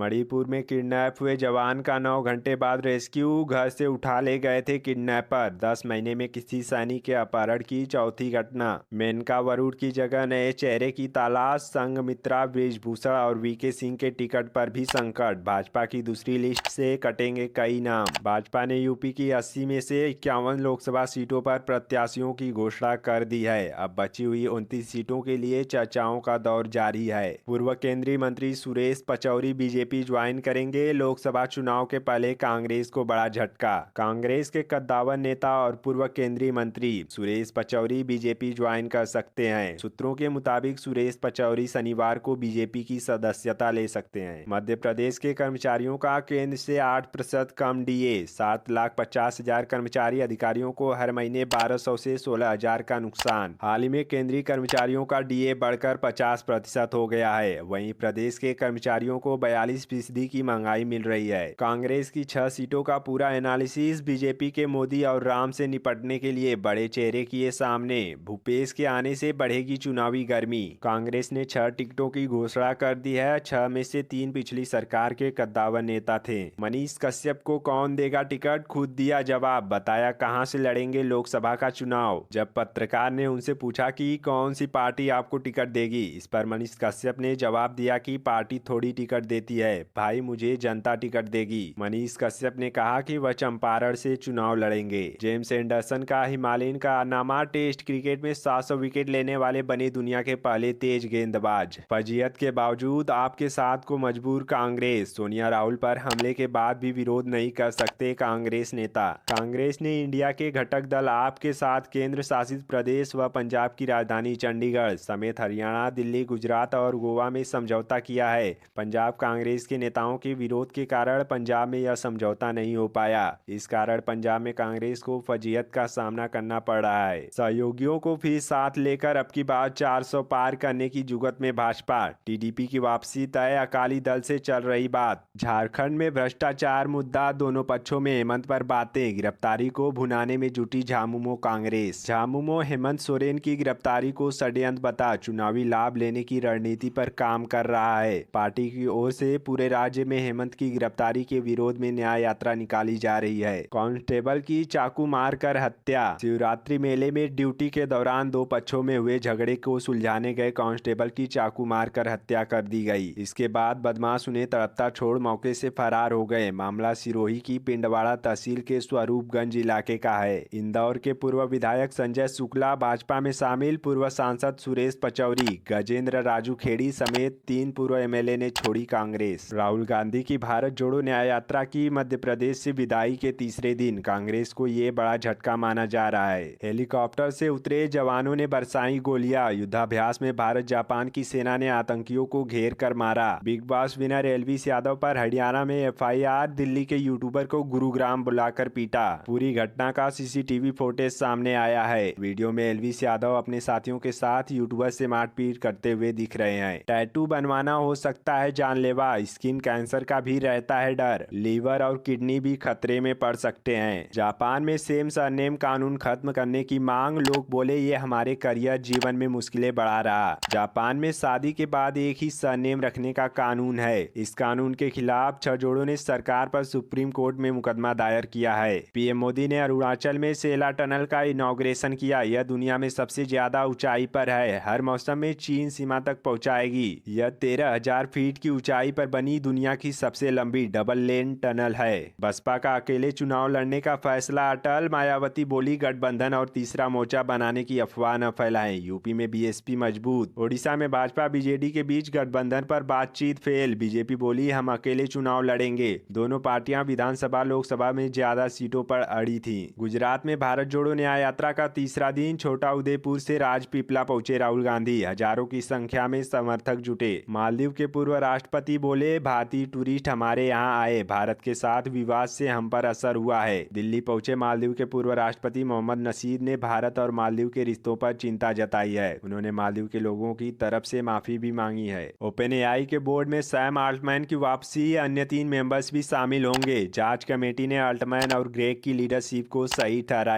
मणिपुर में किडनैप हुए जवान का 9 घंटे बाद रेस्क्यू। घर से उठा ले गए थे किडनैपर। 10 महीने में किसी सैनिक के अपहरण की चौथी घटना। मेनका वरुण की जगह नए चेहरे की तलाश। संघमित्रा बृजभूषण और वीके सिंह के टिकट पर भी संकट। भाजपा की दूसरी लिस्ट से कटेंगे कई नाम। भाजपा ने यूपी की 80 में से 51 लोकसभा सीटों पर प्रत्याशियों की घोषणा कर दी है। अब बची हुई 29 सीटों के लिए चर्चाओं का दौर जारी है। पूर्व केंद्रीय मंत्री सुरेश पचौरी बीजेपी ज्वाइन करेंगे। लोकसभा चुनाव के पहले कांग्रेस को बड़ा झटका। कांग्रेस के कद्दावर नेता और पूर्व केंद्रीय मंत्री सुरेश पचौरी बीजेपी ज्वाइन कर सकते हैं। सूत्रों के मुताबिक सुरेश पचौरी शनिवार को बीजेपी की सदस्यता ले सकते हैं। मध्य प्रदेश के कर्मचारियों का केंद्र से 8% कम डीए। 7,50,000 कर्मचारी अधिकारियों को हर महीने 1,200 से 16,000 का नुकसान। हाल ही में केंद्रीय कर्मचारियों का डीए बढ़कर 50% हो गया है। वहीं प्रदेश के कर्मचारियों को 42% की महंगाई मिल रही है। कांग्रेस की 6 सीटों का पूरा एनालिसिस। बीजेपी के मोदी और राम से निपटने के लिए बड़े चेहरे किए सामने। भूपेश के आने से बढ़ेगी चुनावी गर्मी। कांग्रेस ने 6 टिकटों की घोषणा कर दी है। 6 में से 3 पिछली सरकार के कद्दावर नेता थे। मनीष कश्यप को कौन देगा टिकट? खुद दिया जवाब। बताया कहां से लड़ेंगे लोकसभा का चुनाव। जब पत्रकार ने उनसे पूछा कि कौन सी पार्टी आपको टिकट देगी, इस पर मनीष कश्यप ने जवाब दिया कि पार्टी थोड़ी टिकट देती है भाई, मुझे जनता टिकट देगी। मनीष कश्यप ने कहा कि वह चंपारण से चुनाव लड़ेंगे। जेम्स एंडरसन का हिमालयन कारनामा। टेस्ट क्रिकेट में 700 विकेट लेने वाले बने दुनिया के पहले तेज गेंदबाज। फजीहत के बावजूद आपके साथ को मजबूर कांग्रेस। सोनिया राहुल पर हमले के बाद भी विरोध नहीं कर सकते कांग्रेस नेता। कांग्रेस ने इंडिया के घटक दल आप के साथ केंद्र शासित प्रदेश व पंजाब की राजधानी चंडीगढ़ समेत हरियाणा, दिल्ली, गुजरात और गोवा में समझौता किया है। पंजाब कांग्रेस के नेताओं के विरोध के कारण पंजाब में यह समझौता नहीं हो पाया। इस कारण पंजाब में कांग्रेस को फजीहत का सामना करना पड़ रहा है। सहयोगियों को फिर साथ लेकर अब की बार 400 पार करने की जुगत में भाजपा। टीडीपी की वापसी तय। अकाली दल से चल रही बात। झारखंड में भ्रष्टाचार मुद्दा। दोनों पक्षों में हेमंत पर बातें। गिरफ्तारी को भुनाने में जुटी झामुमो कांग्रेस। झामुमो हेमंत सोरेन की गिरफ्तारी को षड्यंत्र बता चुनावी लाभ लेने की रणनीति पर काम कर रहा है। पार्टी की ओर से पूरे राज्य में हेमंत की गिरफ्तारी के विरोध में न्याय यात्रा निकाली जा रही है। कांस्टेबल की चाकू मारकर हत्या। शिवरात्रि मेले में ड्यूटी के दौरान 2 पक्षों में हुए झगड़े को सुलझाने गए कांस्टेबल की चाकू मारकर हत्या कर दी गई। इसके बाद बदमाश उन्हें तड़पता छोड़ मौके से फरार हो गए। मामला सिरोही की पिंडवाड़ा तहसील के स्वरूपगंज इलाके का है। इंदौर के पूर्व विधायक संजय शुक्ला भाजपा में शामिल। पूर्व सांसद सुरेश पचौरी, गजेंद्र राजू खेड़ी समेत 3 पूर्व एमएलए ने छोड़ी कांग्रेस। राहुल गांधी की भारत जोड़ो न्याय यात्रा की मध्य प्रदेश से विदाई के तीसरे दिन कांग्रेस को ये बड़ा झटका माना जा रहा है। हेलीकॉप्टर से उतरे जवानों ने बरसाई गोलियां। युद्धाभ्यास में भारत जापान की सेना ने आतंकियों को घेर कर मारा। Big boss winner Elvis Yadav पर हरियाणा में एफआईआर। दिल्ली के यूट्यूबर को गुरुग्राम बुलाकर पीटा। पूरी घटना का सीसीटीवी फुटेज सामने आया है। वीडियो में एलविस यादव अपने साथियों के साथ यूट्यूबर से मारपीट करते हुए दिख रहे हैं। टैटू बनवाना हो सकता है जानलेवा। स्किन कैंसर का भी रहता है डर। लीवर और किडनी भी खतरे में पड़ सकते हैं। जापान में सेम सरनेम कानून खत्म करने की मांग। लोग बोले ये हमारे करियर जीवन में मुश्किलें बढ़ा रहा। जापान में शादी के बाद एक ही सरनेम रखने का कानून है। इस कानून के खिलाफ 6 जोड़ों ने सरकार पर सुप्रीम कोर्ट में मुकदमा दायर किया है। पीएम मोदी ने अरुणाचल में सेला टनल का इनॉग्रेशन किया। यह दुनिया में सबसे ज्यादा ऊंचाई पर है। हर मौसम में चीन सीमा तक पहुंचाएगी। यह 13,000 फीट की ऊंचाई पर बनी दुनिया की सबसे लंबी डबल लेन टनल है। बसपा का अकेले चुनाव लड़ने का फैसला अटल। मायावती बोली गठबंधन और तीसरा मोर्चा बनाने की अफवाह न फैलाएं। यूपी में बीएसपी मजबूत। ओडिशा में भाजपा बीजेडी के बीच गठबंधन पर बातचीत फेल। बीजेपी बोली हम अकेले चुनाव लड़ेंगे। दोनों पार्टियां विधानसभा लोकसभा में ज्यादा सीटों पर अड़ी थी। गुजरात में भारत जोड़ो न्याय यात्रा का तीसरा दिन। छोटा उदेपुर से राजपीपला पहुंचे राहुल गांधी। हजारों की संख्या में समर्थक जुटे। मालदीव के पूर्व राष्ट्रपति बोले भारतीय टूरिस्ट हमारे यहाँ आए। भारत के साथ विवाद से हम पर असर हुआ है। दिल्ली पहुंचे मालदीव के पूर्व राष्ट्रपति मोहम्मद नशीद ने भारत और मालदीव के रिश्तों पर चिंता जताई है। उन्होंने मालदीव के लोगों की तरफ से माफी भी मांगी है। ओपन एआई के बोर्ड में सैम आल्टमैन की वापसी। अन्य 3 मेंबर्स भी शामिल होंगे। जांच कमेटी ने आल्टमैन और ग्रेग की लीडरशिप को सही ठहराया।